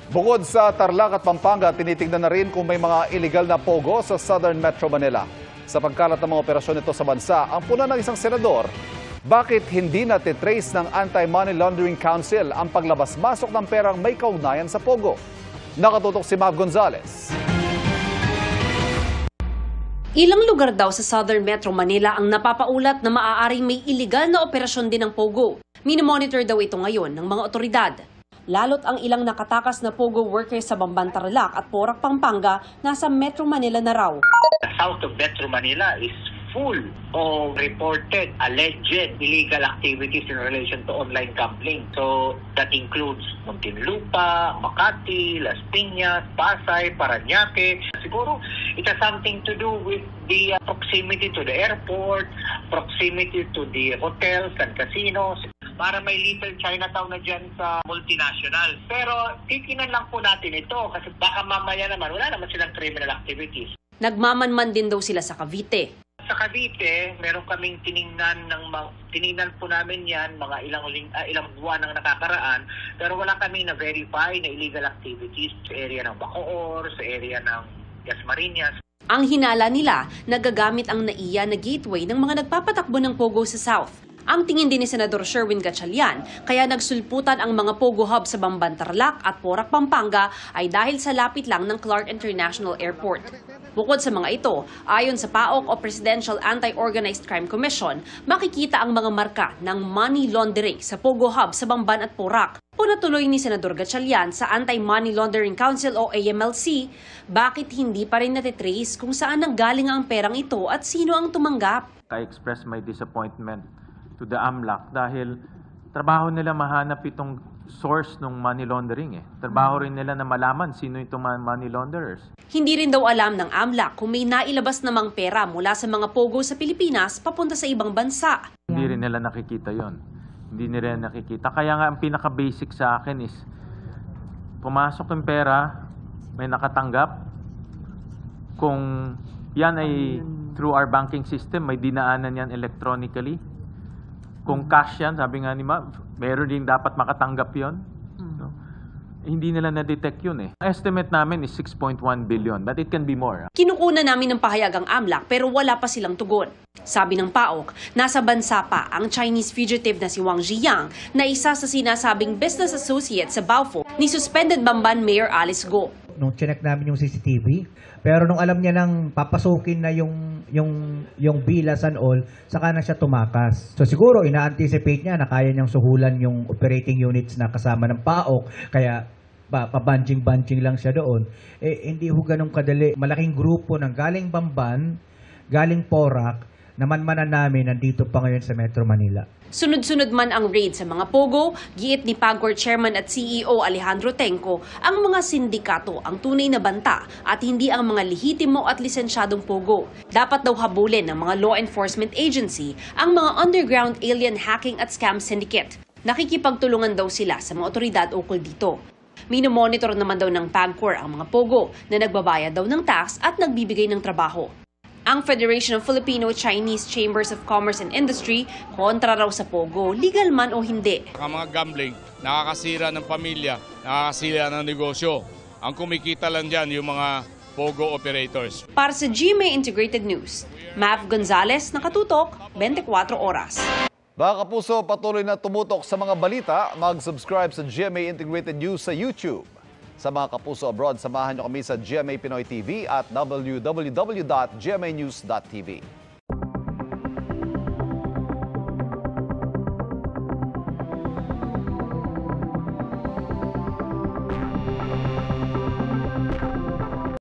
Bukod sa Tarlac at Pampanga, tinitingnan na rin kung may mga illegal na pogo sa Southern Metro Manila. Sa pagkalat ng mga operasyon nito sa bansa, ang puna ng isang senador, bakit hindi natitrace ng Anti-Money Laundering Council ang paglabas-masok ng perang may kaugnayan sa pogo? Nakatutok si Mav Gonzales. Ilang lugar daw sa Southern Metro Manila ang napapaulat na maaaring may illegal na operasyon din ng pogo. Minomonitor daw ito ngayon ng mga otoridad. Lalo't ang ilang nakatakas na pogo workers sa Bamban, Tarlac at Porac, Pampanga nasa Metro Manila na raw. The south of Metro Manila is full of reported alleged illegal activities in relation to online gambling. So that includes Muntinlupa, Makati, Las Piñas, Pasay, Parañaque. Siguro it has something to do with the proximity to the airport, proximity to the hotels and casinos. Para may little Chinatown na dyan sa multinational. Pero titingnan lang po natin ito kasi baka mamaya naman wala naman silang criminal activities. Nagmamanman din daw sila sa Cavite. Sa Cavite, meron kaming tiningnan po namin yan mga ilang buwan ang nakakaraan, pero wala kaming na-verify na illegal activities sa area ng Bacoor, sa area ng Dasmariñas. Ang hinala nila, nagagamit ang NAIA na gateway ng mga nagpapatakbo ng pogo sa South. Ang tingin din ni Senador Sherwin Gatchalian, kaya nagsulputan ang mga pogo hub sa Bamban, Tarlac at Porac, Pampanga ay dahil sa lapit lang ng Clark International Airport. Bukod sa mga ito, ayon sa PAOK o Presidential Anti-Organized Crime Commission, makikita ang mga marka ng money laundering sa pogo hub sa Bamban at Porac. Punatuloy ni Senador Gatchalian sa Anti-Money Laundering Council o AMLC, bakit hindi pa rin natitrace kung saan nanggaling ang perang ito at sino ang tumanggap. I express my disappointment to the AMLAC dahil trabaho nila mahanap itong source ng money laundering. Trabaho rin nila na malaman sino itong money launderers. Hindi rin daw alam ng AMLAC kung may nailabas namang pera mula sa mga pogo sa Pilipinas papunta sa ibang bansa. Hindi rin nila nakikita yon. Hindi nila nakikita. Kaya nga ang pinaka-basic sa akin is pumasok yung pera, may nakatanggap. Kung yan ay through our banking system, may dinaanan yan electronically. Kung cash yan, sabi nga ni Mav, meron din dapat makatanggap yun. No? Hindi nila na-detect yun . Estimate namin is 6.1 billion, but it can be more. Kinukuna namin ng pahayag ang AMLAC pero wala pa silang tugon. Sabi ng PAOK, nasa bansa pa ang Chinese fugitive na si Wang Ziyang na isa sa sinasabing business associate sa Baofu ni suspended Bamban Mayor Alice Go. Nung chinek namin yung CCTV, pero nung alam niya nang papasukin na yung bilas and all, saka na siya tumakas. So siguro ina-anticipate niya na kaya niyang suhulan yung operating units na kasama ng PAOK, kaya pabanjing-banjing lang siya doon. Hindi ho ganun kadali. Malaking grupo ng galing Bamban, galing Porac, namanmanan namin nandito pa ngayon sa Metro Manila. Sunod-sunod man ang raid sa mga pogo, giit ni PAGCOR Chairman at CEO Alejandro Tenco, ang mga sindikato ang tunay na banta at hindi ang mga lehitimo at lisensyadong pogo. Dapat daw habulin ng mga law enforcement agency ang mga underground alien hacking at scam syndicate. Nakikipagtulungan daw sila sa mga otoridad ukol dito. Minomonitor naman daw ng PAGCOR ang mga pogo na nagbabayad daw ng tax at nagbibigay ng trabaho. Ang Federation of Filipino-Chinese Chambers of Commerce and Industry, kontra raw sa pogo, legal man o hindi. Ang mga gambling, nakakasira ng pamilya, nakakasira ng negosyo. Ang kumikita lang dyan yung mga pogo operators. Para sa GMA Integrated News, Mav Gonzales, nakatutok, 24 oras. Mga kapuso, patuloy na tumutok sa mga balita. Mag-subscribe sa GMA Integrated News sa YouTube. Sa mga kapuso abroad, samahan niyo kami sa GMA Pinoy TV at www.gmanews.tv.